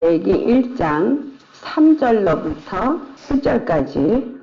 레위기 1장 3절로부터 7절까지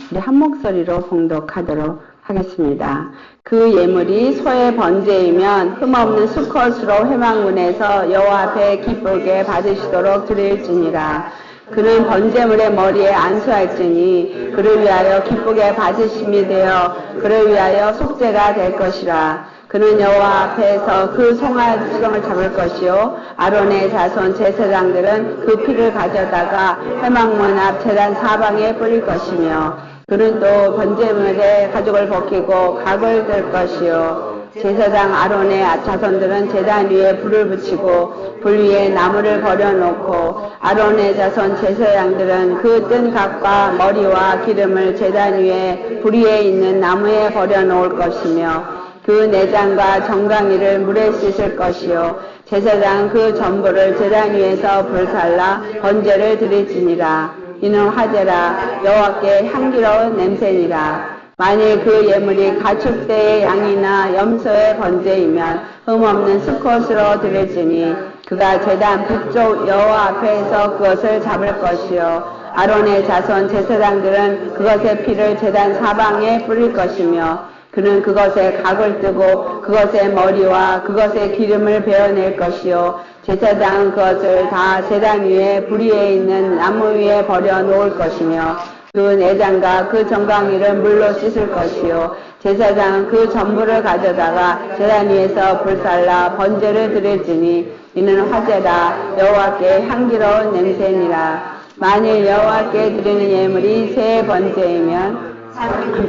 우리 한 목소리로 봉독하도록 하겠습니다. 그 예물이 소의 번제이면 흠없는 수컷으로 회막문에서 여호와 앞에 기쁘게 받으시도록 드릴지니라. 그는 번제물의 머리에 안수할지니 그를 위하여 기쁘게 받으심이 되어 그를 위하여 속죄가 될 것이라. 그는 여호와 앞에서 그 송아지를 잡을 것이요 아론의 자손 제사장들은 그 피를 가져다가 회막문 앞 제단 사방에 뿌릴 것이며 그는 또 번제물의 가죽을 벗기고 각을 들 것이요 제사장 아론의 자손들은 제단 위에 불을 붙이고 불 위에 나무를 버려놓고 아론의 자손 제사장들은 그 뜬 각과 머리와 기름을 제단 위에 불 위에 있는 나무에 버려놓을 것이며 그 내장과 정강이를 물에 씻을 것이요 제사장은 그 전부를 제단 위에서 불살라 번제를 드릴지니라. 이는 화제라 여호와께 향기로운 냄새니라. 만일 그 예물이 가축대의 양이나 염소의 번제이면 흠없는 수컷으로 드릴지니 그가 제단 북쪽 여호와 앞에서 그것을 잡을 것이요 아론의 자손 제사장들은 그것의 피를 제단 사방에 뿌릴 것이며 그는 그것에 각을 뜨고 그것의 머리와 그것의 기름을 베어낼 것이요 제사장은 그것을 다 제단 위에 불 위에 있는 나무 위에 버려 놓을 것이며 그 내장과 그 정강이를 물로 씻을 것이요 제사장은 그 전부를 가져다가 제단 위에서 불살라 번제를 드릴지니 이는 화제라 여호와께 향기로운 냄새니라. 만일 여호와께 드리는 예물이 새 번제이면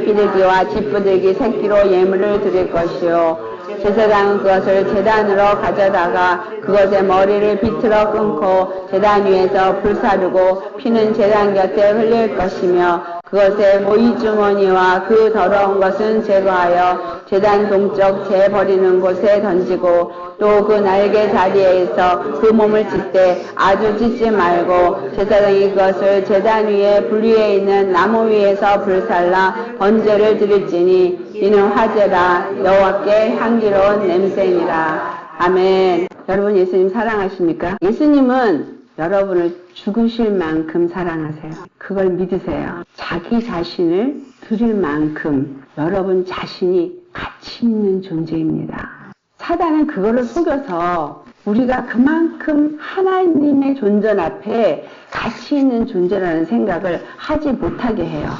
피들기와 뒷부들기 새끼로 예물을 드릴 것이요 제사장은 그것을 제단으로 가져다가 그것의 머리를 비틀어 끊고 제단 위에서 불사르고 피는 제단 곁에 흘릴 것이며 그것의 모이주머니와 그 더러운 것은 제거하여 제단 동쪽 재 버리는 곳에 던지고 또 그 날개 자리에서 그 몸을 찢되 아주 찢지 말고 제사장이 그것을 제단 위에 불 위에 있는 나무 위에서 불살라 번제를 드릴지니 이는 화제라 여호와께 향기로운 냄새니라. 아멘. 여러분 예수님 사랑하십니까? 예수님은 여러분을 죽으실 만큼 사랑하세요. 그걸 믿으세요. 자기 자신을 드릴 만큼 여러분 자신이 가치 있는 존재입니다. 사단은 그거를 속여서 우리가 그만큼 하나님의 존재 앞에 가치 있는 존재라는 생각을 하지 못하게 해요.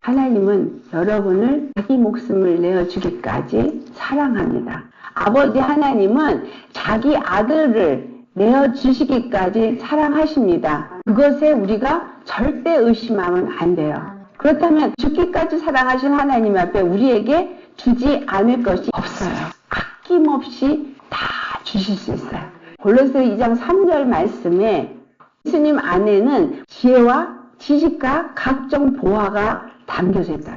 하나님은 여러분을 자기 목숨을 내어주기까지 사랑합니다. 아버지 하나님은 자기 아들을 내어주시기까지 사랑하십니다. 그것에 우리가 절대 의심하면 안 돼요. 그렇다면 죽기까지 사랑하신 하나님 앞에 우리에게 주지 않을 것이 없어요. 아낌없이 다 주실 수 있어요. 골로새 2장 3절 말씀에 예수님 안에는 지혜와 지식과 각종 보화가 담겨져 있다.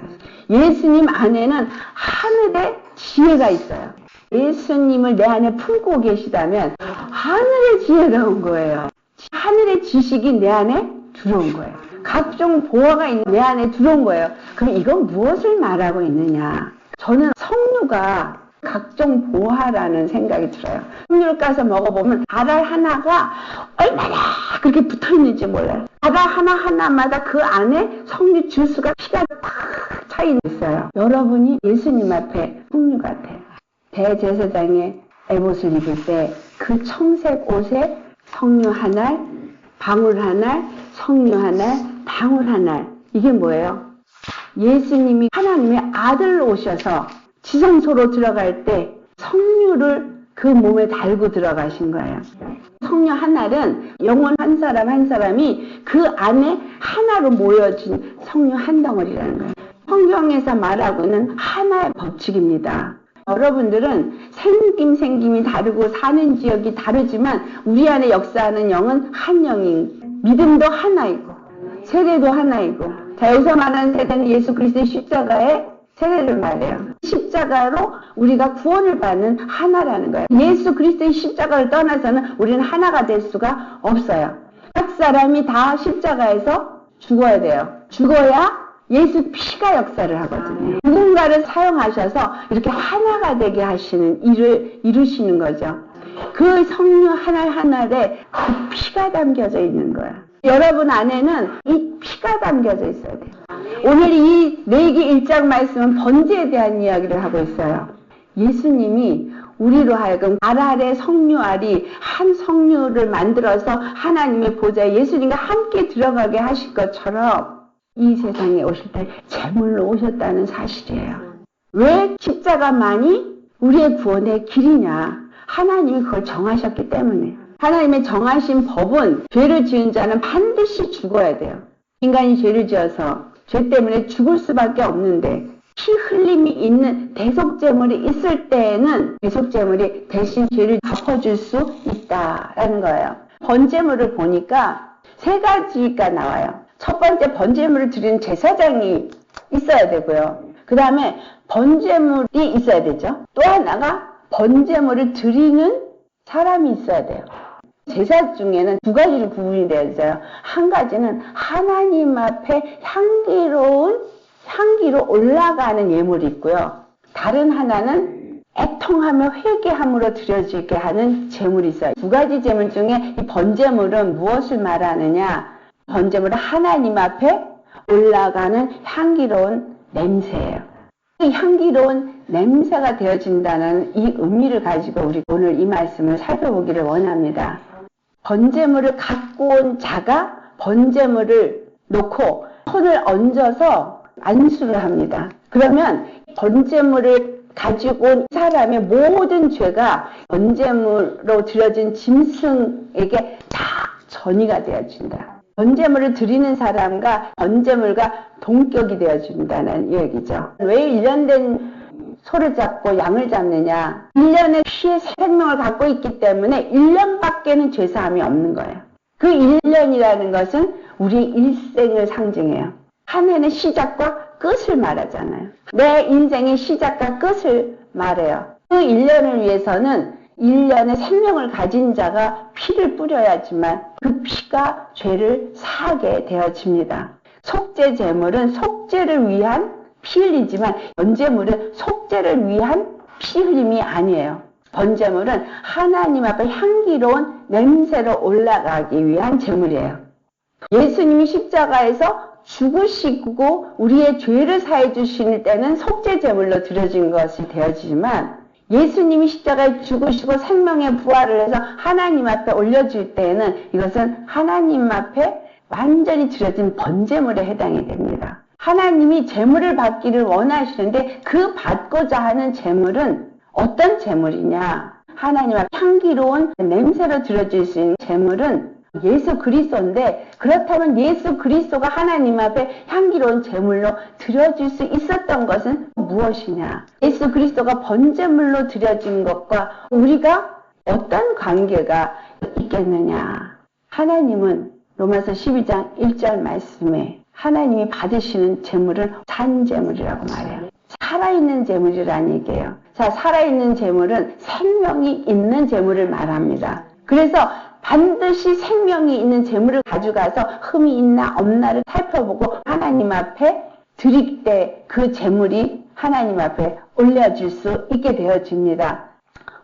예수님 안에는 하늘의 지혜가 있어요. 예수님을 내 안에 품고 계시다면 하늘의 지혜가 온 거예요. 하늘의 지식이 내 안에 들어온 거예요. 각종 보화가 내 안에 들어온 거예요. 그럼 이건 무엇을 말하고 있느냐? 저는 석류가 각종 보화라는 생각이 들어요. 석류를 까서 먹어보면 알알 하나가 얼마나 그렇게 붙어있는지 몰라요. 알알 하나하나마다 그 안에 석류 주스가 피가 탁 차이 있어요. 여러분이 예수님 앞에 석류 같아요. 대제사장의 에봇을 입을 때 그 청색 옷에 석류 한 알, 방울 한 알, 석류 한 알, 방울 한 알. 이게 뭐예요? 예수님이 하나님의 아들로 오셔서 지성소로 들어갈 때 석류를 그 몸에 달고 들어가신 거예요. 석류 한 알은 영혼 한 사람 한 사람이 그 안에 하나로 모여진 석류 한 덩어리라는 거예요. 성경에서 말하고는 하나의 법칙입니다. 여러분들은 생김이 다르고 사는 지역이 다르지만 우리 안에 역사하는 영은 한 영인, 믿음도 하나이고 세례도 하나이고, 자 여기서 말하는 세례는 예수 그리스도의 십자가의 세례를 말해요. 십자가로 우리가 구원을 받는 하나라는 거예요. 예수 그리스도의 십자가를 떠나서는 우리는 하나가 될 수가 없어요. 각 사람이 다 십자가에서 죽어야 돼요. 죽어야 예수 피가 역사를 하거든요. 누군가를 사용하셔서 이렇게 하나가 되게 하시는 일을 이루시는 거죠. 그 석류 하나하나에 그 피가 담겨져 있는 거야. 여러분 안에는 이 피가 담겨져 있어야 돼요. 오늘 이 레위기 1장 말씀은 번제에 대한 이야기를 하고 있어요. 예수님이 우리로 하여금 알 아래 석류알이 한 석류를 만들어서 하나님의 보좌에 예수님과 함께 들어가게 하실 것처럼 이 세상에 오실 때 제물로 오셨다는 사실이에요. 왜 십자가만이 우리의 구원의 길이냐? 하나님이 그걸 정하셨기 때문에. 하나님의 정하신 법은 죄를 지은 자는 반드시 죽어야 돼요. 인간이 죄를 지어서 죄 때문에 죽을 수밖에 없는데 피 흘림이 있는 대속제물이 있을 때에는 대속제물이 대신 죄를 덮어줄 수 있다라는 거예요. 번제물을 보니까 세 가지가 나와요. 첫 번째, 번제물을 드리는 제사장이 있어야 되고요. 그 다음에 번제물이 있어야 되죠. 또 하나가 번제물을 드리는 사람이 있어야 돼요. 제사 중에는 두 가지로 구분이 되어 있어요. 한 가지는 하나님 앞에 향기로 올라가는 예물이 있고요. 다른 하나는 애통하며 회개함으로 드려지게 하는 제물이 있어요. 두 가지 제물 중에 이 번제물은 무엇을 말하느냐? 번제물은 하나님 앞에 올라가는 향기로운 냄새예요. 이 향기로운 냄새가 되어진다는 이 의미를 가지고 우리 오늘 이 말씀을 살펴보기를 원합니다. 번제물을 갖고 온 자가 번제물을 놓고 손을 얹어서 안수를 합니다. 그러면 번제물을 가지고 온 사람의 모든 죄가 번제물로 드려진 짐승에게 다 전이가 되어진다. 번제물을 드리는 사람과 번제물과 동격이 되어준다는 얘기죠. 왜 1년 된 소를 잡고 양을 잡느냐? 1년의 피의 생명을 갖고 있기 때문에 1년밖에는 죄사함이 없는 거예요. 그 1년이라는 것은 우리의 일생을 상징해요. 한 해는 시작과 끝을 말하잖아요. 내 인생의 시작과 끝을 말해요. 그 1년을 위해서는 1년의 생명을 가진 자가 피를 뿌려야지만 그 피가 죄를 사하게 되어집니다. 속죄 제물은 속죄를 위한 피 흘리지만 번제물은 속죄를 위한 피 흘림이 아니에요. 번제물은 하나님 앞에 향기로운 냄새로 올라가기 위한 제물이에요. 예수님이 십자가에서 죽으시고 우리의 죄를 사해 주실 때는 속죄 제물로 드려진 것이 되어지지만 예수님이 십자가에 죽으시고 생명의 부활을 해서 하나님 앞에 올려줄 때에는 이것은 하나님 앞에 완전히 드려진 번제물에 해당이 됩니다. 하나님이 제물을 받기를 원하시는데 그 받고자 하는 제물은 어떤 제물이냐? 하나님 앞에 향기로운 냄새로 드려질 수 있는 제물은 예수 그리스도인데 그렇다면 예수 그리스도가 하나님 앞에 향기로운 제물로 드려질 수 있었던 것은 무엇이냐? 예수 그리스도가 번제물로 드려진 것과 우리가 어떤 관계가 있겠느냐? 하나님은 로마서 12장 1절 말씀에 하나님이 받으시는 제물은 산 제물이라고 말해요. 살아있는 제물이라는 얘기예요. 자, 살아있는 제물은 생명이 있는 제물을 말합니다. 그래서 반드시 생명이 있는 제물을 가져가서 흠이 있나 없나를 살펴보고 하나님 앞에 드릴 때 그 제물이 하나님 앞에 올려질 수 있게 되어집니다.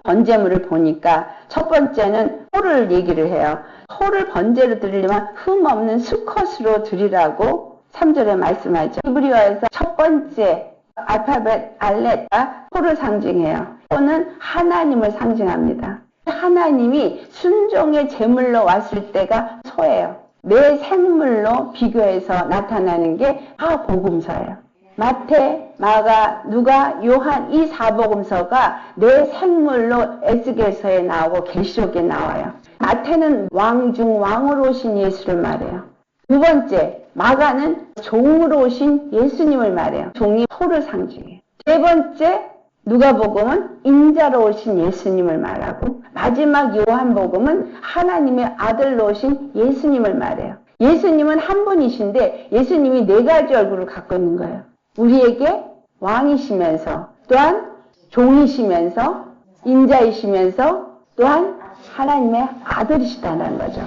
번제물을 보니까 첫 번째는 소를 얘기를 해요. 소를 번제로 드리려면 흠 없는 수컷으로 드리라고 3절에 말씀하죠. 히브리어에서 첫 번째 알파벳 알렛가 소를 상징해요. 소는 하나님을 상징합니다. 하나님이 순종의 제물로 왔을 때가 소예요. 내 생물로 비교해서 나타나는 게 다 복음서예요. 마태, 마가, 누가, 요한 이 사복음서가 내 생물로 에스겔서에 나오고 계시록에 나와요. 마태는 왕 중 왕으로 오신 예수를 말해요. 두 번째, 마가는 종으로 오신 예수님을 말해요. 종이 소를 상징해요. 세 번째, 누가복음은 인자로 오신 예수님을 말하고 마지막 요한복음은 하나님의 아들로 오신 예수님을 말해요. 예수님은 한 분이신데 예수님이 네 가지 얼굴을 갖고 있는 거예요. 우리에게 왕이시면서 또한 종이시면서 인자이시면서 또한 하나님의 아들이시다는 거죠.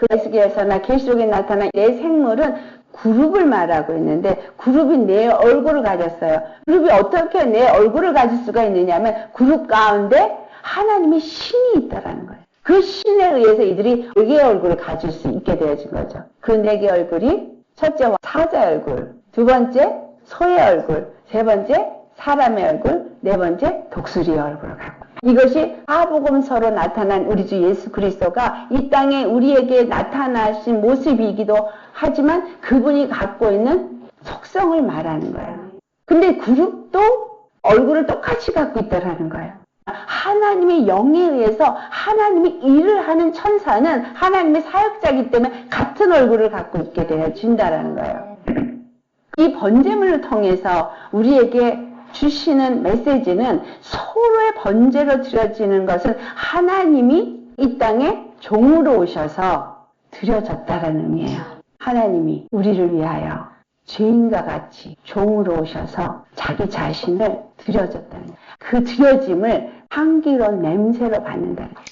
에스겔서나 계시록에 나타난 내 생물은 그룹을 말하고 있는데 그룹이 내 얼굴을 가졌어요. 그룹이 어떻게 내 얼굴을 가질 수가 있느냐면 그룹 가운데 하나님의 신이 있다라는 거예요. 그 신에 의해서 이들이 4개의 얼굴을 가질 수 있게 되어진 거죠. 그 4개의 얼굴이 첫째 사자의 얼굴, 두 번째 소의 얼굴, 세 번째 사람의 얼굴, 네 번째 독수리의 얼굴을 갖고. 이것이 사복음서로 나타난 우리 주 예수 그리스도가 이 땅에 우리에게 나타나신 모습이기도 하지만 그분이 갖고 있는 속성을 말하는 거예요. 근데 그룹도 얼굴을 똑같이 갖고 있다라는 거예요. 하나님의 영에 의해서 하나님이 일을 하는 천사는 하나님의 사역자이기 때문에 같은 얼굴을 갖고 있게 되어진다라는 거예요. 이 번제물을 통해서 우리에게 주시는 메시지는 서로의 번제로 드려지는 것은 하나님이 이 땅에 종으로 오셔서 드려졌다라는 의미예요. 하나님이 우리를 위하여 죄인과 같이 종으로 오셔서 자기 자신을 드려졌다는 거예요. 그 드려짐을 향기로운 냄새로 받는다는 거예요.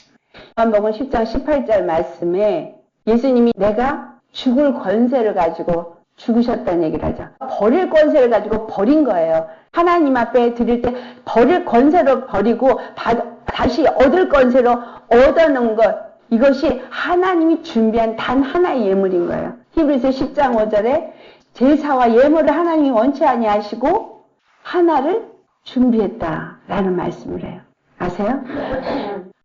요한복음 10장 18절 말씀에 예수님이 내가 죽을 권세를 가지고 죽으셨다는 얘기를 하죠. 버릴 권세를 가지고 버린 거예요. 하나님 앞에 드릴 때 버릴 권세로 버리고 다시 얻을 권세로 얻어놓은 것, 이것이 하나님이 준비한 단 하나의 예물인 거예요. 히브리서 10장 5절에 제사와 예물을 하나님이 원치 아니하시고 하나를 준비했다라는 말씀을 해요. 아세요?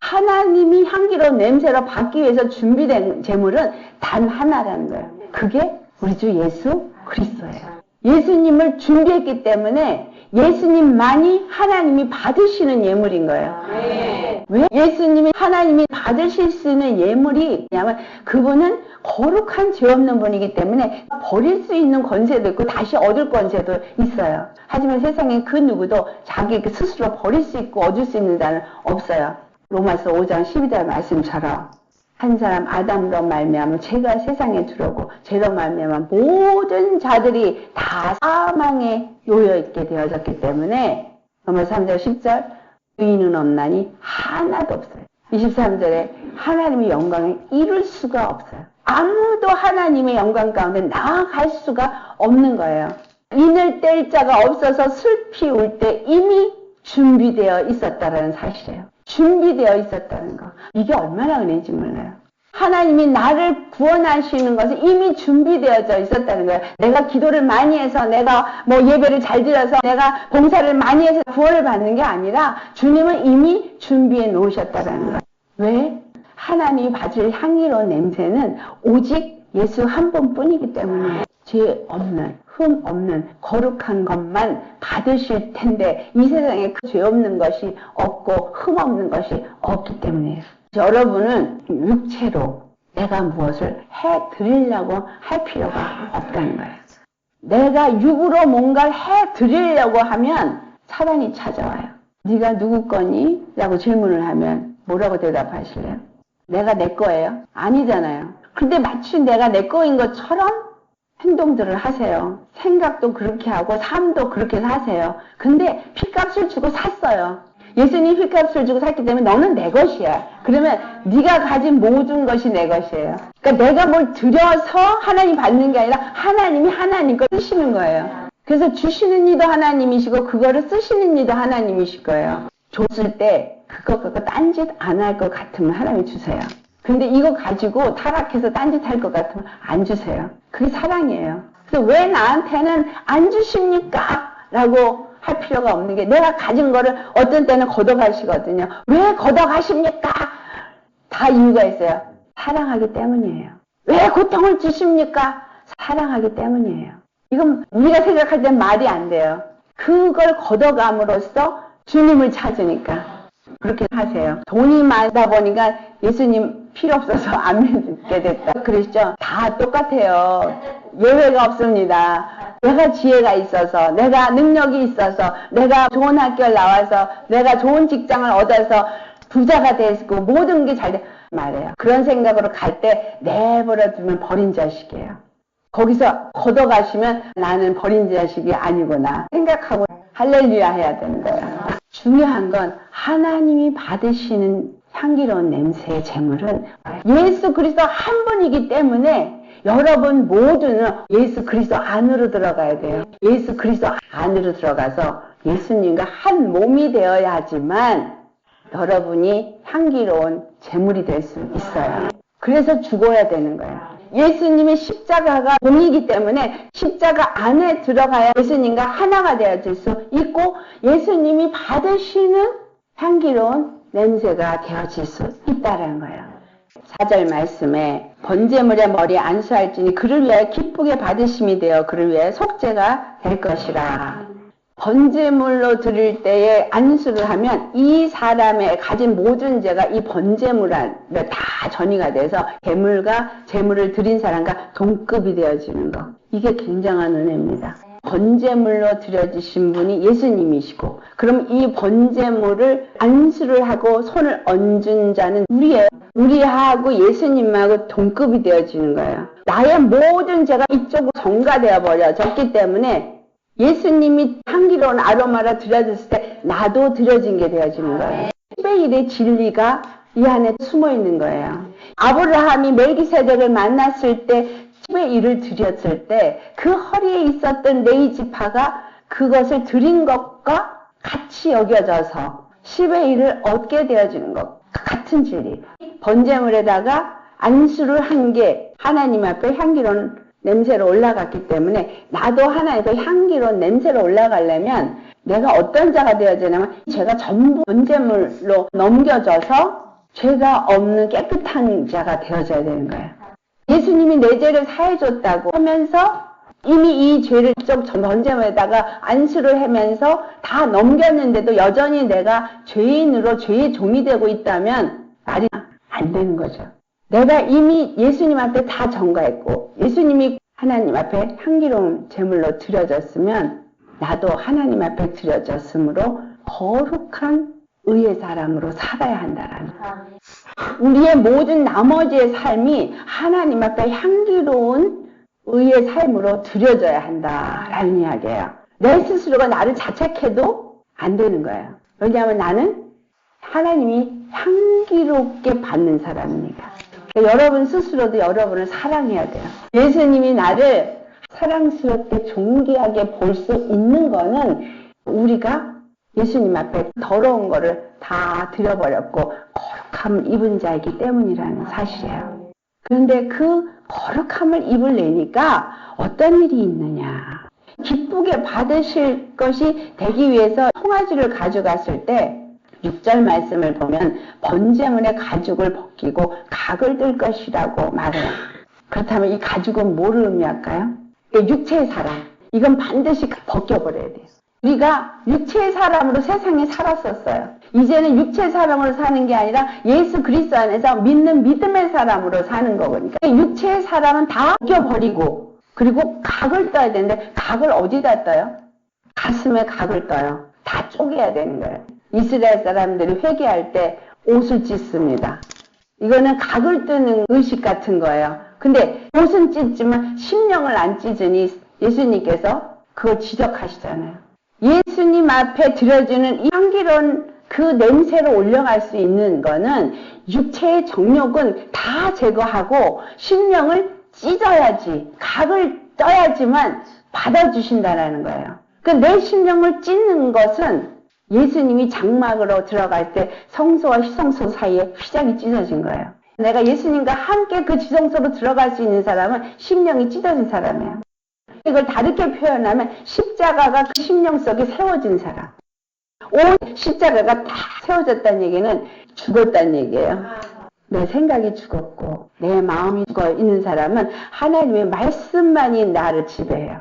하나님이 향기로운 냄새로 받기 위해서 준비된 제물은 단 하나라는 거예요. 그게 우리 주 예수 그리스도예요. 예수님을 준비했기 때문에 예수님만이 하나님이 받으시는 예물인 거예요. 왜 예수님이 하나님이 받으실 수 있는 예물이냐면 그분은 거룩한 죄 없는 분이기 때문에 버릴 수 있는 권세도 있고 다시 얻을 권세도 있어요. 하지만 세상에 그 누구도 자기 스스로 버릴 수 있고 얻을 수 있는 자는 없어요. 로마서 5장 12절 말씀처럼 한 사람 아담으로 말미암아 죄가 세상에 들어오고 죄로 말미암아 모든 자들이 다 사망에 요여있게 되어졌기 때문에 로마서 3장 10절 의인은 없나니 하나도 없어요. 23절에 하나님의 영광을 이룰 수가 없어요. 아무도 하나님의 영광 가운데 나아갈 수가 없는 거예요. 인을 뗄 자가 없어서 슬피 울 때 이미 준비되어 있었다라는 사실이에요. 준비되어 있었다는 거. 이게 얼마나 은혜인지 몰라요. 하나님이 나를 구원하시는 것은 이미 준비되어져 있었다는 거예요. 내가 기도를 많이 해서 내가 예배를 잘 드려서 내가 봉사를 많이 해서 구원을 받는 게 아니라 주님은 이미 준비해 놓으셨다는 거예요. 왜? 하나님이 받을 향기로운 냄새는 오직 예수 한 분뿐이기 때문에 죄 없는, 흠 없는 거룩한 것만 받으실 텐데 이 세상에 그 죄 없는 것이 없고 흠 없는 것이 없기 때문이에요. 여러분은 육체로 내가 무엇을 해드리려고 할 필요가 없다는 거예요. 내가 육으로 뭔가를 해드리려고 하면 사단이 찾아와요. 네가 누구 거니? 라고 질문을 하면 뭐라고 대답하실래요? 내가 내 거예요? 아니잖아요. 근데 마치 내가 내 거인 것처럼 행동들을 하세요. 생각도 그렇게 하고 삶도 그렇게 사세요. 근데 피값을 주고 샀어요. 예수님이 피값을 주고 샀기 때문에 너는 내 것이야. 그러면 네가 가진 모든 것이 내 것이에요. 그러니까 내가 뭘 드려서 하나님 받는 게 아니라 하나님이 하나님 거 쓰시는 거예요. 그래서 주시는 이도 하나님이시고 그거를 쓰시는 이도 하나님이실 거예요. 줬을 때 그거 갖고 딴짓 안 할 것 같으면 하나님이 주세요. 근데 이거 가지고 타락해서 딴짓 할 것 같으면 안 주세요. 그게 사랑이에요. 그래서 왜 나한테는 안 주십니까? 라고 할 필요가 없는 게 내가 가진 거를 어떤 때는 걷어가시거든요. 왜 걷어가십니까? 다 이유가 있어요. 사랑하기 때문이에요. 왜 고통을 주십니까? 사랑하기 때문이에요. 이건 우리가 생각할 땐 말이 안 돼요. 그걸 걷어감으로써 주님을 찾으니까 그렇게 하세요. 돈이 많다 보니까 예수님 필요 없어서 안 믿게 됐다. 그러시죠? 다 똑같아요. 예외가 없습니다. 내가 지혜가 있어서, 내가 능력이 있어서, 내가 좋은 학교를 나와서, 내가 좋은 직장을 얻어서 부자가 되고 모든 게 잘 돼. 말해요. 그런 생각으로 갈 때 내버려 두면 버린 자식이에요. 거기서 걷어가시면 나는 버린 자식이 아니구나 생각하고 할렐루야 해야 되는 거예요. 중요한 건 하나님이 받으시는 향기로운 냄새의 제물은 예수 그리스도 한 분이기 때문에 여러분 모두는 예수 그리스도 안으로 들어가야 돼요. 예수 그리스도 안으로 들어가서 예수님과 한 몸이 되어야 하지만 여러분이 향기로운 제물이 될 수 있어요. 그래서 죽어야 되는 거예요. 예수님의 십자가가 몸이기 때문에 십자가 안에 들어가야 예수님과 하나가 되어질 수 있고 예수님이 받으시는 향기로운 냄새가 되어질 수 있다는 거예요. 4절 말씀에 번제물의 머리에 안수할지니 그를 위하여 기쁘게 받으심이 되어 그를 위하여 속죄가 될 것이라. 번제물로 드릴 때에 안수를 하면 이 사람의 가진 모든 죄가 이 번제물 안에 다 전이가 돼서 재물과 재물을 드린 사람과 동급이 되어지는 거. 이게 굉장한 은혜입니다. 번제물로 드려지신 분이 예수님이시고 그럼 이 번제물을 안수를 하고 손을 얹은 자는 우리하고 예수님하고 동급이 되어지는 거예요. 나의 모든 죄가 이쪽으로 전가되어 버려졌기 때문에 예수님이 향기로운 아로마를 드려졌을 때 나도 드려진 게 되어지는 거예요. 10의 1의 진리가 이 안에 숨어 있는 거예요. 아브라함이 멜기세덱을 만났을 때 10의 1을 드렸을 때 그 허리에 있었던 레위 지파가 그것을 드린 것과 같이 여겨져서 10의 1을 얻게 되어지는 것. 같은 진리. 번제물에다가 안수를 한 게 하나님 앞에 향기로운 냄새로 올라갔기 때문에 나도 하나님께 향기로운 냄새로 올라가려면 내가 어떤 자가 되어지냐면 죄가 전부 번제물로 넘겨져서 죄가 없는 깨끗한 자가 되어져야 되는 거예요. 예수님이 내 죄를 사해줬다고 하면서 이미 이 죄를 좀 번제물에다가 안수를 하면서 다 넘겼는데도 여전히 내가 죄인으로 죄의 종이 되고 있다면 말이 안 되는 거죠. 내가 이미 예수님한테 다 전가했고 예수님이 하나님 앞에 향기로운 제물로 드려졌으면 나도 하나님 앞에 드려졌으므로 거룩한 의의 사람으로 살아야 한다라는 거예요. 우리의 모든 나머지의 삶이 하나님 앞에 향기로운 의의 삶으로 드려져야 한다라는 이야기예요. 내 스스로가 나를 자책해도 안 되는 거예요. 왜냐하면 나는 하나님이 향기롭게 받는 사람이니까. 여러분 스스로도 여러분을 사랑해야 돼요. 예수님이 나를 사랑스럽게 존귀하게 볼 수 있는 거는 우리가 예수님 앞에 더러운 거를 다 드려버렸고 거룩함을 입은 자이기 때문이라는 사실이에요. 그런데 그 거룩함을 입으려니까 어떤 일이 있느냐. 기쁘게 받으실 것이 되기 위해서 송아지를 가져갔을 때 6절 말씀을 보면 번제물의 가죽을 벗기고 각을 뜰 것이라고 말해요. 그렇다면 이 가죽은 뭐를 의미할까요? 육체의 사람. 이건 반드시 벗겨버려야 돼요. 우리가 육체의 사람으로 세상에 살았었어요. 이제는 육체의 사람으로 사는 게 아니라 예수 그리스도 안에서 믿는 믿음의 사람으로 사는 거거든요. 육체의 사람은 다 벗겨버리고 그리고 각을 떠야 되는데 각을 어디다 떠요? 가슴에 각을 떠요. 다 쪼개야 되는 거예요. 이스라엘 사람들이 회개할 때 옷을 찢습니다. 이거는 각을 뜨는 의식 같은 거예요. 근데 옷은 찢지만 심령을 안 찢으니 예수님께서 그걸 지적하시잖아요. 예수님 앞에 드려지는 이 향기로운 그 냄새로 올려갈 수 있는 거는 육체의 정욕은 다 제거하고 심령을 찢어야지, 각을 떠야지만 받아주신다라는 거예요. 그 내 심령을 찢는 것은 예수님이 장막으로 들어갈 때 성소와 시성소 사이에 휘장이 찢어진 거예요. 내가 예수님과 함께 그 지성소로 들어갈 수 있는 사람은 심령이 찢어진 사람이에요. 이걸 다르게 표현하면 십자가가 그 심령 속에 세워진 사람. 온 십자가가 다 세워졌다는 얘기는 죽었다는 얘기예요. 내 생각이 죽었고 내 마음이 죽어 있는 사람은 하나님의 말씀만이 나를 지배해요.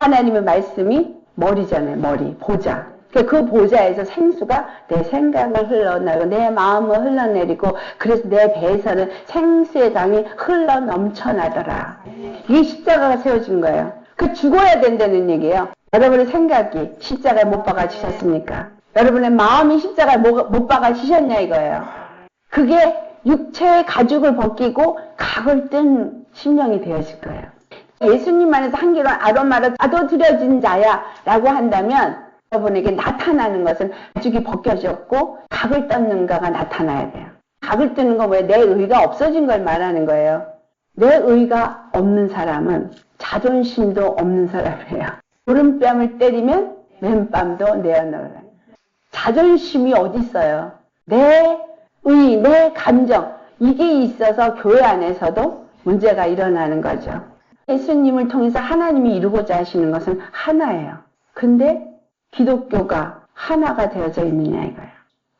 하나님의 말씀이 머리잖아요. 머리, 보좌. 그 보좌에서 생수가 내 생각을 흘러내고 내 마음을 흘러내리고 그래서 내 배에서는 생수의 강이 흘러 넘쳐나더라. 이게 십자가가 세워진 거예요. 그 죽어야 된다는 얘기예요. 여러분의 생각이 십자가에 못 박아지셨습니까? 여러분의 마음이 십자가에 못 박아지셨냐 이거예요. 그게 육체의 가죽을 벗기고 각을 뜬 심령이 되어질 거예요. 예수님 안에서 향기로운 아로마를 나도 드려진 자야 라고 한다면 여러분에게 나타나는 것은 가죽이 벗겨졌고 각을 떴는가가 나타나야 돼요. 각을 뜨는 건 왜 내 의가 없어진 걸 말하는 거예요. 내 의가 없는 사람은 자존심도 없는 사람이에요. 오른뺨을 때리면 왼뺨도 내어놓으라. 자존심이 어디 있어요? 내 의, 내 감정, 이게 있어서 교회 안에서도 문제가 일어나는 거죠. 예수님을 통해서 하나님이 이루고자 하시는 것은 하나예요. 근데 기독교가 하나가 되어져 있느냐 이거예요.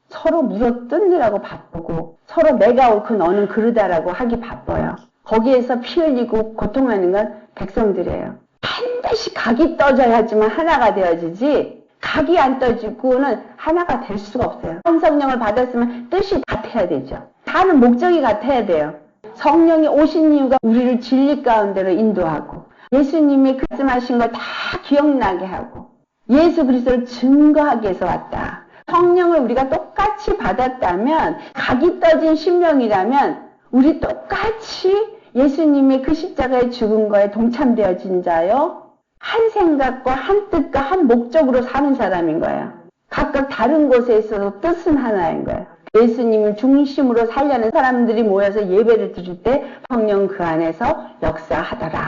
서로 물어뜯느라고 바쁘고 서로 내가 옳고 너는 그르다라고 하기 바빠요. 거기에서 피 흘리고 고통하는 건 백성들이에요. 반드시 각이 떠져야지만 하나가 되어지지 각이 안 떠지고는 하나가 될 수가 없어요. 한 성령을 받았으면 뜻이 같아야 되죠. 다른 목적이 같아야 돼요. 성령이 오신 이유가 우리를 진리 가운데로 인도하고 예수님이 말씀하신 걸 다 기억나게 하고 예수 그리스도를 증거하기 위해서 왔다. 성령을 우리가 똑같이 받았다면 각이 떠진 심령이라면 우리 똑같이 예수님의 그 십자가에 죽은 거에 동참되어진 자요. 한 생각과 한 뜻과 한 목적으로 사는 사람인 거예요. 각각 다른 곳에 있어서 뜻은 하나인 거예요. 예수님을 중심으로 살려는 사람들이 모여서 예배를 드릴 때 성령 그 안에서 역사하더라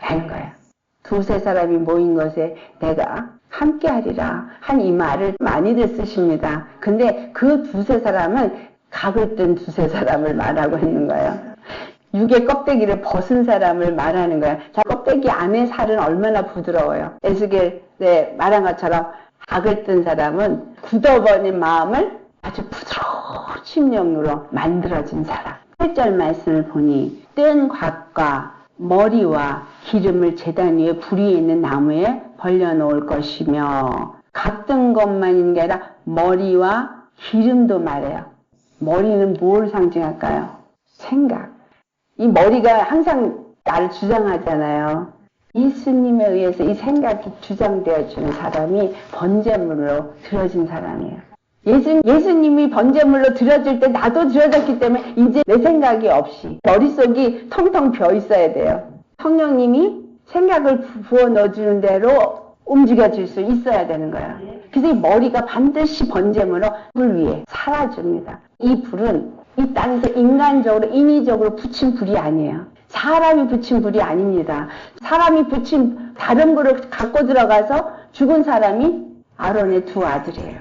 라는 거예요. 두세 사람이 모인 것에 내가 함께하리라 한 이 말을 많이들 쓰십니다. 근데 그 두세 사람은 각을 뜬 두세 사람을 말하고 있는 거예요. 육의 껍데기를 벗은 사람을 말하는 거예요. 자, 껍데기 안에 살은 얼마나 부드러워요. 에스겔에 말한 것처럼 각을 뜬 사람은 굳어버린 마음을 아주 부드러운 심령으로 만들어진 사람. 8절 말씀을 보니 뜬 곽과 머리와 기름을 제단 위에 불 위에 있는 나무에 벌려놓을 것이며 각 뜬 것만 있는 게 아니라 머리와 기름도 말해요. 머리는 뭘 상징할까요? 생각. 이 머리가 항상 나를 주장하잖아요. 예수님에 의해서 이 생각이 주장되어지는 사람이 번제물로 드려진 사람이에요. 예수님이 번제물로 드려질 때 나도 드려졌기 때문에 이제 내 생각이 없이 머릿속이 텅텅 비어 있어야 돼요. 성령님이 생각을 부어 넣어주는 대로 움직여질 수 있어야 되는 거예요. 그래서 이 머리가 반드시 번제물로 불 위에 살아줍니다. 이 불은 이 땅에서 인간적으로 인위적으로 붙인 불이 아니에요. 사람이 붙인 불이 아닙니다. 사람이 붙인 다른 불을 갖고 들어가서 죽은 사람이 아론의 두 아들이에요.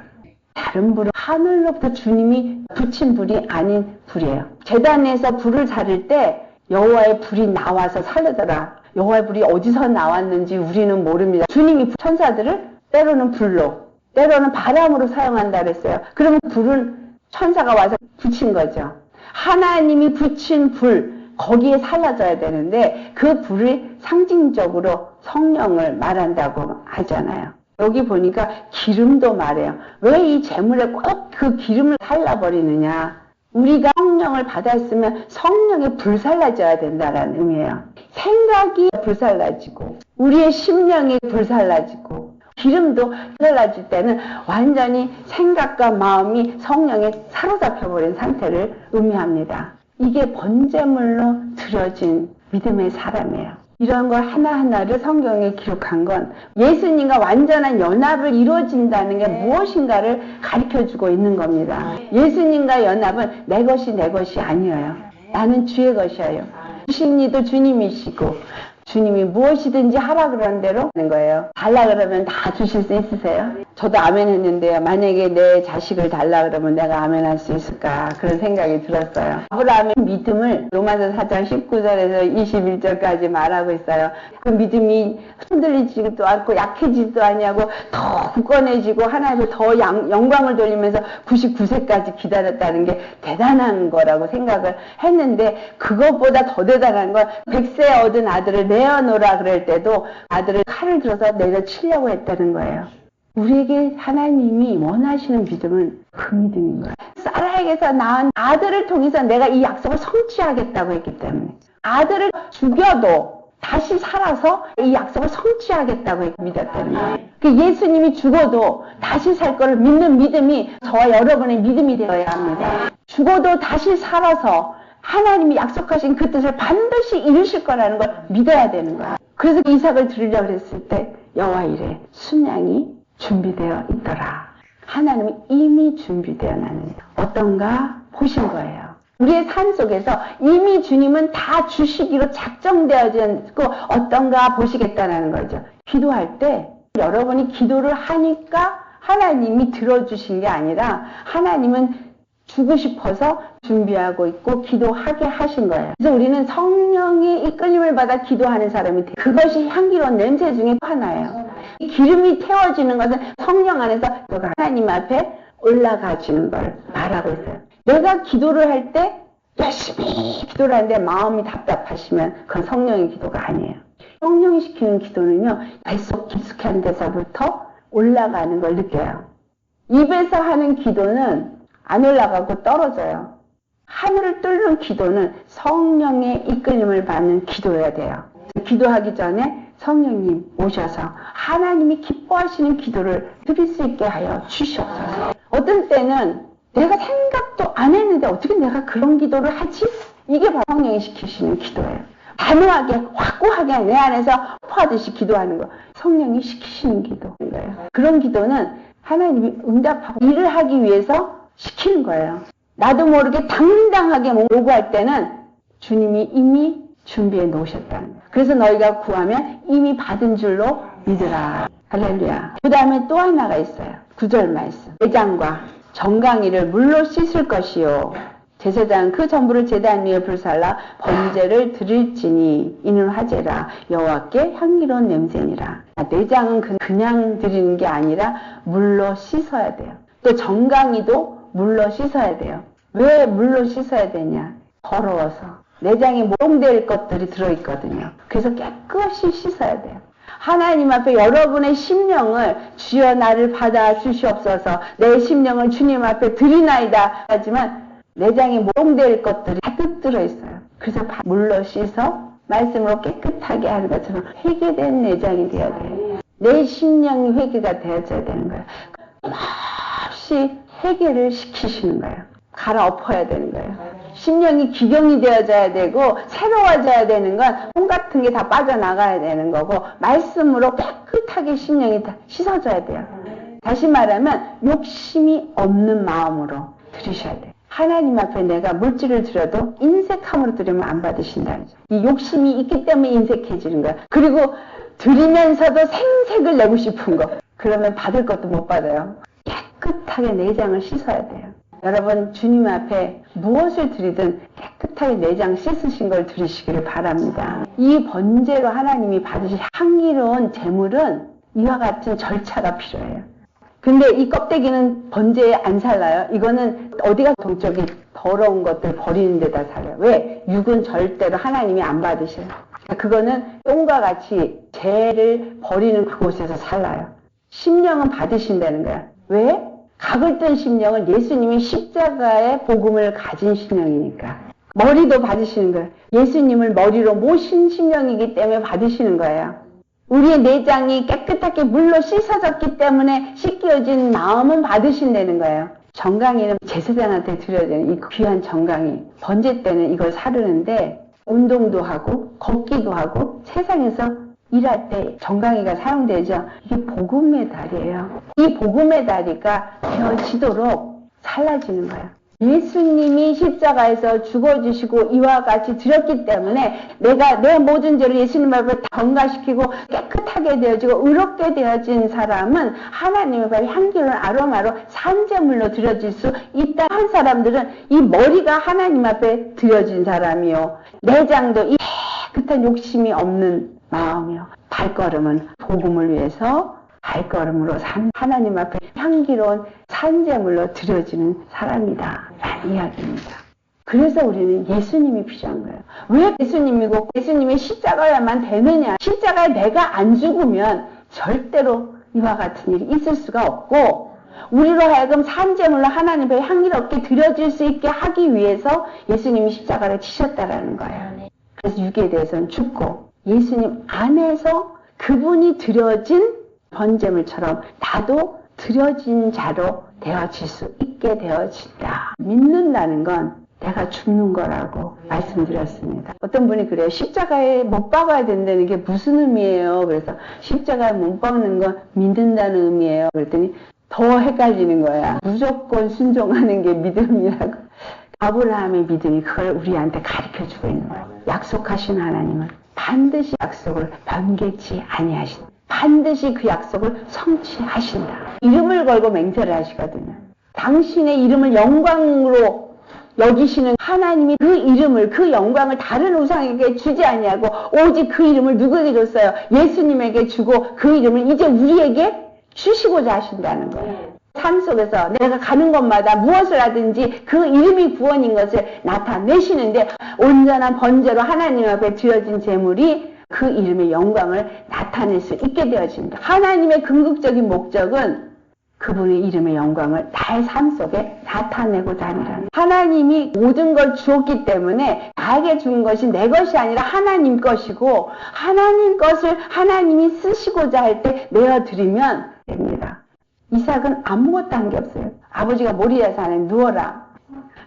다른 불은 하늘로부터 주님이 붙인 불이 아닌 불이에요. 제단에서 불을 사를 때 여호와의 불이 나와서 살려더라. 여호와의 불이 어디서 나왔는지 우리는 모릅니다. 주님이 천사들을 때로는 불로 때로는 바람으로 사용한다 그랬어요. 그러면 불은 천사가 와서 붙인 거죠. 하나님이 붙인 불, 거기에 살라져야 되는데 그 불이 상징적으로 성령을 말한다고 하잖아요. 여기 보니까 기름도 말해요. 왜 이 제물에 꼭 그 기름을 살라버리느냐. 우리가 성령을 받았으면 성령에 불살라져야 된다는 의미예요. 생각이 불살라지고 우리의 심령이 불살라지고 기름도 불살라질 때는 완전히 생각과 마음이 성령에 사로잡혀버린 상태를 의미합니다. 이게 번제물로 드려진 믿음의 사람이에요. 이런 걸 하나하나를 성경에 기록한 건 예수님과 완전한 연합을 이루어진다는 게 무엇인가를 가르쳐주고 있는 겁니다. 예수님과 연합은 내 것이 아니에요. 나는 주의 것이에요. 주신 이도 주님이시고 주님이 무엇이든지 하라 그러는 대로 하는 거예요. 달라 그러면 다 주실 수 있으세요? 저도 아멘 했는데요. 만약에 내 자식을 달라 그러면 내가 아멘 할 수 있을까? 그런 생각이 들었어요. 아브라함의 믿음을 로마서 4장 19절에서 21절까지 말하고 있어요. 그 믿음이 흔들리지도 않고 약해지지도 아니하고 더 굳건해지고 하나님을 더 영광을 돌리면서 99세까지 기다렸다는 게 대단한 거라고 생각을 했는데 그것보다 더 대단한 건 100세 얻은 아들을 내어놓으라 그럴 때도 아들을 칼을 들어서 내려치려고 했다는 거예요. 우리에게 하나님이 원하시는 믿음은 그 믿음인 거예요. 사라에게서 낳은 아들을 통해서 내가 이 약속을 성취하겠다고 했기 때문에 아들을 죽여도 다시 살아서 이 약속을 성취하겠다고 믿었다는 거예요. 그 예수님이 죽어도 다시 살 거를 믿는 믿음이 저와 여러분의 믿음이 되어야 합니다. 죽어도 다시 살아서 하나님이 약속하신 그 뜻을 반드시 이루실 거라는 걸 믿어야 되는 거야. 그래서 이삭을 드리려고 했을 때 여호와 이래 순양이 준비되어 있더라. 하나님은 이미 준비되어 놨는데 어떤가 보신 거예요. 우리의 삶 속에서 이미 주님은 다 주시기로 작정되어졌고 어떤가 보시겠다는 거죠. 기도할 때 여러분이 기도를 하니까 하나님이 들어주신 게 아니라 하나님은 주고 싶어서 준비하고 있고 기도하게 하신 거예요. 그래서 우리는 성령의 이끌림을 받아 기도하는 사람이 돼요. 그것이 향기로운 냄새 중에 하나예요. 이 기름이 태워지는 것은 성령 안에서 하나님 앞에 올라가지는 걸 말하고 있어요. 내가 기도를 할 때 열심히 기도를 하는데 마음이 답답하시면 그건 성령의 기도가 아니에요. 성령이 시키는 기도는요, 뱃속 깊숙한 데서부터 올라가는 걸 느껴요. 입에서 하는 기도는 안 올라가고 떨어져요. 하늘을 뚫는 기도는 성령의 이끌림을 받는 기도여야 돼요. 기도하기 전에 성령님 오셔서 하나님이 기뻐하시는 기도를 드릴 수 있게 하여 주시옵소서. 어떤 때는 내가 생각도 안 했는데 어떻게 내가 그런 기도를 하지? 이게 바로 성령이 시키시는 기도예요. 단호하게 확고하게 내 안에서 포하듯이 기도하는 거, 성령이 시키시는 기도인 거예요. 그런 기도는 하나님이 응답하고 일을 하기 위해서 시키는 거예요. 나도 모르게 당당하게 요구할 때는 주님이 이미 준비해 놓으셨다는 거예요. 그래서 너희가 구하면 이미 받은 줄로 믿으라. 할렐루야. 그 다음에 또 하나가 있어요. 9절 말씀. 내장과 정강이를 물로 씻을 것이요. 제사장은 그 전부를 제단 위에 불살라 번제를 드릴지니 이는 화제라 여호와께 향기로운 냄새니라. 내장은 그냥 드리는 게 아니라 물로 씻어야 돼요. 또 정강이도 물로 씻어야 돼요. 왜 물로 씻어야 되냐? 더러워서. 내장에 모종될 것들이 들어있거든요. 그래서 깨끗이 씻어야 돼요. 하나님 앞에 여러분의 심령을 주여 나를 받아 주시옵소서, 내 심령을 주님 앞에 드리나이다 하지만 내장에 모종될 것들이 가득 들어있어요. 그래서 물로 씻어 말씀으로 깨끗하게 하는 것처럼 회개된 내장이 되어야 돼요. 내 심령이 회개가 되어져야 되는 거예요. 없이 회개를 시키시는 거예요. 갈아엎어야 되는 거예요. 심령이 기경이 되어져야 되고 새로워져야 되는 건 혼 같은 게 다 빠져나가야 되는 거고 말씀으로 깨끗하게 심령이 다 씻어져야 돼요. 다시 말하면 욕심이 없는 마음으로 드리셔야 돼요. 하나님 앞에 내가 물질을 드려도 인색함으로 드리면 안 받으신다는 거죠. 이 욕심이 있기 때문에 인색해지는 거예요. 그리고 드리면서도 생색을 내고 싶은 거, 그러면 받을 것도 못 받아요. 깨끗하게 내장을 씻어야 돼요. 여러분 주님 앞에 무엇을 드리든 깨끗하게 내장 씻으신 걸 드리시기를 바랍니다. 이 번제로 하나님이 받으실 향기로운 제물은 이와 같은 절차가 필요해요. 근데 이 껍데기는 번제에 안 살라요. 이거는 어디가 동쪽이 더러운 것들 버리는 데다 살아요. 왜? 육은 절대로 하나님이 안 받으셔요. 그거는 똥과 같이 죄를 버리는 그곳에서 살아요. 심령은 받으신다는 거야. 왜? 각을 뜬 심령은 예수님이 십자가의 복음을 가진 심령이니까. 머리도 받으시는 거예요. 예수님을 머리로 모신 심령이기 때문에 받으시는 거예요. 우리의 내장이 깨끗하게 물로 씻어졌기 때문에 씻겨진 마음은 받으신다는 거예요. 정강이는 제사장한테 드려야 되는 이 귀한 정강이. 번제 때는 이걸 사르는데 운동도 하고 걷기도 하고 세상에서 일할 때 정강이가 사용되죠. 이게 복음의 달이에요. 이 복음의 다리가 되어지도록 살라지는 거예요. 예수님이 십자가에서 죽어주시고 이와 같이 드렸기 때문에 내가 내 모든 죄를 예수님 앞에 전가시키고 깨끗하게 되어지고 의롭게 되어진 사람은 하나님 앞에 향기로운 아로마로 산제물로 드려질 수 있다 한 사람들은 이 머리가 하나님 앞에 드려진 사람이요. 내장도 이 깨끗한 욕심이 없는 마음이요. 발걸음은 복음을 위해서 발걸음으로 하나님 앞에 향기로운 산제물로 드려지는 사람이다 라는 이야기입니다. 그래서 우리는 예수님이 필요한 거예요. 왜 예수님이고 예수님의 십자가야만 되느냐. 십자가에 내가 안 죽으면 절대로 이와 같은 일이 있을 수가 없고 우리로 하여금 산제물로 하나님 앞에 향기롭게 드려질 수 있게 하기 위해서 예수님이 십자가를 치셨다라는 거예요. 그래서 육에 대해서는 죽고 예수님 안에서 그분이 드려진 번제물처럼 나도 드려진 자로 되어질 수 있게 되어진다. 믿는다는 건 내가 죽는 거라고 말씀드렸습니다. 어떤 분이 그래요. 십자가에 못 박아야 된다는 게 무슨 의미예요? 그래서 십자가에 못 박는 건 믿는다는 의미예요. 그랬더니 더 헷갈리는 거야. 무조건 순종하는 게 믿음이라고. 아브라함의 믿음이 그걸 우리한테 가르쳐주고 있는 거예요. 약속하신 하나님은 반드시 약속을 변개치 아니하신다. 반드시 그 약속을 성취하신다. 이름을 걸고 맹세를 하시거든요. 당신의 이름을 영광으로 여기시는 하나님이 그 이름을, 그 영광을 다른 우상에게 주지 아니하고 오직 그 이름을 누구에게 줬어요? 예수님에게 주고 그 이름을 이제 우리에게 주시고자 하신다는 거예요. 삶 속에서 내가 가는 곳마다 무엇을 하든지 그 이름이 구원인 것을 나타내시는데 온전한 번제로 하나님 앞에 드려진 제물이 그 이름의 영광을 나타낼 수 있게 되어집니다. 하나님의 궁극적인 목적은 그분의 이름의 영광을 나의 삶 속에 나타내고자 하는 하나님이 모든 걸 주었기 때문에 나에게 준 것이 내 것이 아니라 하나님 것이고 하나님 것을 하나님이 쓰시고자 할 때 내어드리면 됩니다. 이삭은 아무것도 한 게 없어요. 아버지가 모리아 산에 누워라.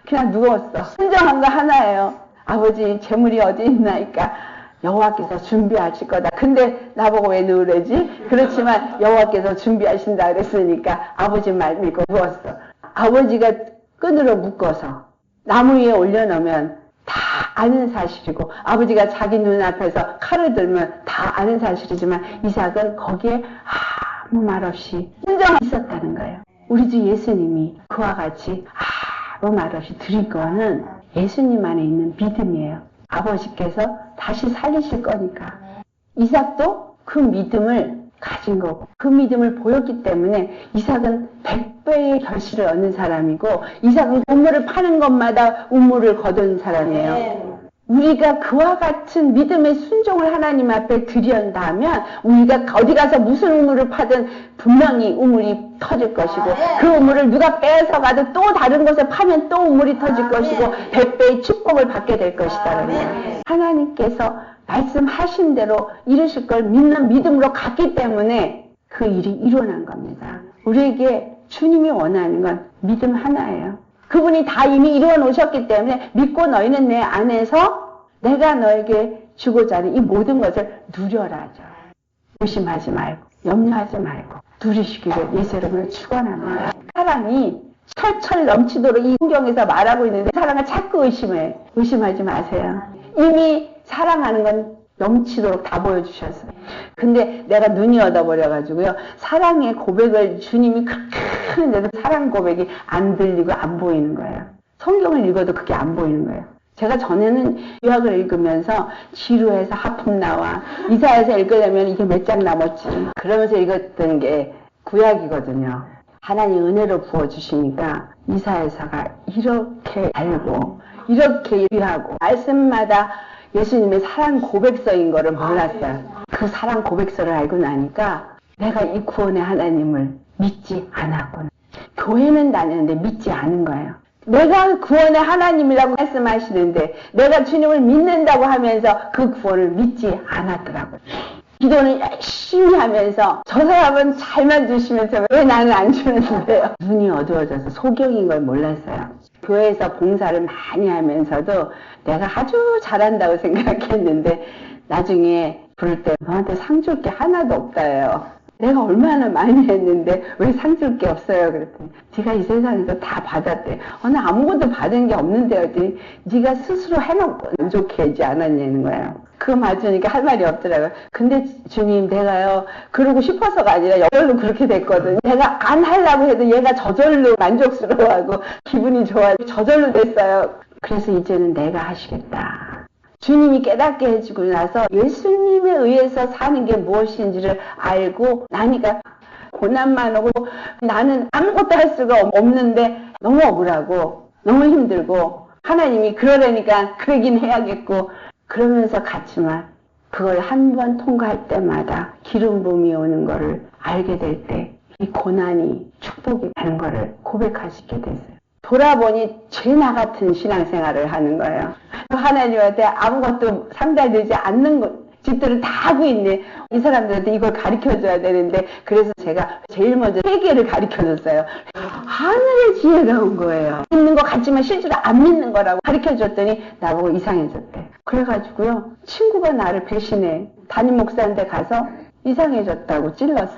그냥 누웠어. 순정한 거 하나예요. 아버지 재물이 어디 있나니까 여호와께서 준비하실 거다. 근데 나보고 왜 누우래지? 그렇지만 여호와께서 준비하신다 그랬으니까 아버지 말 믿고 누웠어. 아버지가 끈으로 묶어서 나무 위에 올려놓으면 다 아는 사실이고 아버지가 자기 눈앞에서 칼을 들면 다 아는 사실이지만 이삭은 거기에 아무 말 없이 순정하고 있었다는 거예요. 우리 주 예수님이 그와 같이 아무 말 없이 드릴 거는 예수님 안에 있는 믿음이에요. 아버지께서 다시 살리실 거니까. 이삭도 그 믿음을 가진 거고 그 믿음을 보였기 때문에 이삭은 100배의 결실을 얻는 사람이고 이삭은 우물을 파는 것마다 우물을 거둔 사람이에요. 우리가 그와 같은 믿음의 순종을 하나님 앞에 드린다면 우리가 어디 가서 무슨 우물을 파든 분명히 우물이 터질 것이고 그 우물을 누가 빼앗아가도 또 다른 곳에 파면 또 우물이 터질 것이고 100배의 축복을 받게 될 것이다. 하나님께서 말씀하신 대로 이루실 걸 믿는 믿음으로 갔기 때문에 그 일이 일어난 겁니다. 우리에게 주님이 원하는 건 믿음 하나예요. 그분이 다 이미 이루어 놓으셨기 때문에 믿고 너희는 내 안에서 내가 너에게 주고자 하는 이 모든 것을 누려라 하죠. 의심하지 말고 염려하지 말고 누리시기를 예수 여러분을 축원합니다. 사랑이 철철 넘치도록 이 성경에서 말하고 있는데 사랑을 자꾸 의심해. 의심하지 마세요. 이미 사랑하는 건 넘치도록 다 보여주셨어요. 근데 내가 눈이 얻어버려가지고요. 사랑의 고백을 주님이 그렇게 하는데도 사랑 고백이 안 들리고 안 보이는 거예요. 성경을 읽어도 그게 안 보이는 거예요. 제가 전에는 구약을 읽으면서 지루해서 하품 나와. 이사야서 읽으려면 이게 몇 장 남았지. 그러면서 읽었던 게 구약이거든요. 하나님 은혜로 부어주시니까 이사야서가 이렇게 알고 이렇게 귀하고 말씀마다 예수님의 사랑 고백서인 거를 몰랐어요. 그 사랑 고백서를 알고 나니까 내가 이 구원의 하나님을 믿지 않았구나. 교회는 다녔는데 믿지 않은 거예요. 내가 구원의 하나님이라고 말씀하시는데 내가 주님을 믿는다고 하면서 그 구원을 믿지 않았더라고요. 기도는 열심히 하면서 저 사람은 잘만 주시면서 왜 나는 안 주는데요. 눈이 어두워져서 소경인 걸 몰랐어요. 교회에서 봉사를 많이 하면서도 내가 아주 잘한다고 생각했는데 나중에 부를 때 너한테 상 줄 게 하나도 없다예요. 내가 얼마나 많이 했는데 왜 상 줄 게 없어요? 그랬더니 네가 이 세상에서 다 받았대. 나 아무것도 받은 게 없는데 그랬더니 네가 스스로 해놓고 만족해 하지 않았냐는 거예요. 그거 맞으니까 할 말이 없더라고요. 근데 주님 내가요 그러고 싶어서가 아니라 저절로 그렇게 됐거든. 내가 안 하려고 해도 얘가 저절로 만족스러워하고 기분이 좋아요. 저절로 됐어요. 그래서 이제는 내가 하시겠다. 주님이 깨닫게 해주고 나서 예수님에 의해서 사는 게 무엇인지를 알고 나니까 고난만 오고 나는 아무것도 할 수가 없는데 너무 억울하고 너무 힘들고 하나님이 그러려니까 그러긴 해야겠고 그러면서 갔지만 그걸 한 번 통과할 때마다 기름 부음이 오는 거를 알게 될 때 이 고난이 축복이 되는 거를 고백하시게 됐어요. 돌아보니 죄나 같은 신앙생활을 하는 거예요. 하나님한테 아무것도 상달되지 않는 짓들을 다 하고 있네. 이 사람들한테 이걸 가르쳐줘야 되는데 그래서 제가 제일 먼저 회개를 가르쳐줬어요. 하늘의 지혜가 온 거예요. 믿는 것 같지만 실제로 안 믿는 거라고 가르쳐줬더니 나보고 이상해졌대. 그래가지고요. 친구가 나를 배신해. 담임 목사한테 가서 이상해졌다고 찔렀어.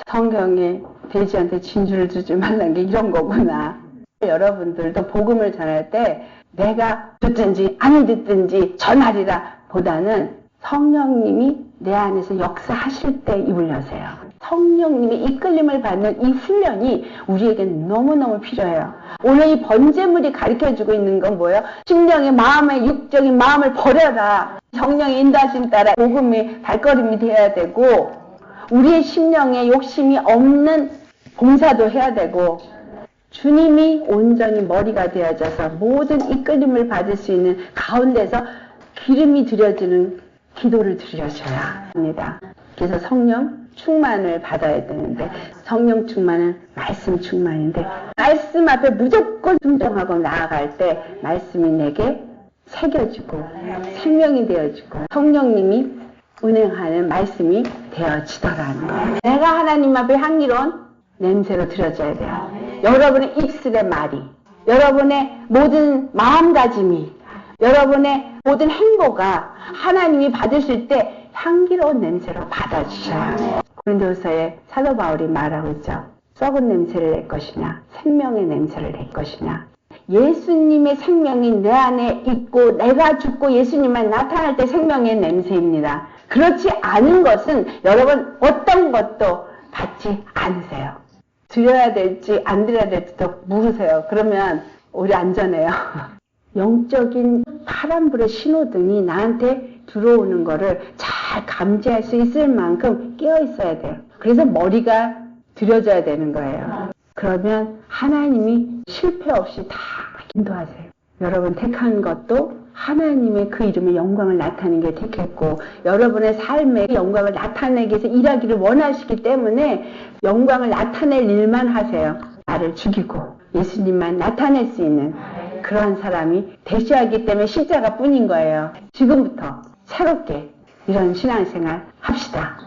성경에 돼지한테 진주를 주지 말란 게 이런 거구나. 여러분들도 복음을 전할 때 내가 듣든지 안 듣든지 전하리라 보다는 성령님이 내 안에서 역사하실 때 입을 여세요. 성령님의 이끌림을 받는 이 훈련이 우리에겐 너무너무 필요해요. 오늘 이 번제물이 가르쳐주고 있는 건 뭐예요? 심령의 마음의 육적인 마음을 버려라. 성령의 인도하심 따라 복음의 발걸음이 되어야 되고, 우리의 심령에 욕심이 없는 봉사도 해야 되고, 주님이 온전히 머리가 되어져서 모든 이끌림을 받을 수 있는 가운데서 기름이 들여지는 기도를 드려셔야 합니다. 그래서 성령 충만을 받아야 되는데, 성령 충만은 말씀 충만인데, 말씀 앞에 무조건 순종하고 나아갈 때 말씀이 내게 새겨지고 생명이 되어지고 성령님이 운행하는 말씀이 되어지더라는 거예요. 내가 하나님 앞에 향기로운 냄새로 드려져야 돼요. 여러분의 입술의 말이, 여러분의 모든 마음가짐이, 여러분의 모든 행보가 하나님이 받으실 때 향기로운 냄새로 받아주셔야 해요. 고린도서에 사도 바울이 말하고 있죠. 썩은 냄새를 낼 것이냐, 생명의 냄새를 낼 것이냐. 예수님의 생명이 내 안에 있고 내가 죽고 예수님만 나타날 때 생명의 냄새입니다. 그렇지 않은 것은 여러분 어떤 것도 받지 않으세요. 드려야 될지 안 드려야 될지도 물으세요. 그러면 우리 안전해요. 영적인 파란불의 신호등이 나한테 들어오는 거를 잘 감지할 수 있을 만큼 깨어 있어야 돼요. 그래서 머리가 들여져야 되는 거예요. 그러면 하나님이 실패 없이 다 인도하세요. 여러분 택한 것도 하나님의 그 이름의 영광을 나타내는 게 택했고, 여러분의 삶의 영광을 나타내기 위해서 일하기를 원하시기 때문에 영광을 나타낼 일만 하세요. 나를 죽이고 예수님만 나타낼 수 있는 그러한 사람이 되셔야 하기 때문에 십자가 뿐인 거예요. 지금부터 새롭게 이런 신앙생활 합시다.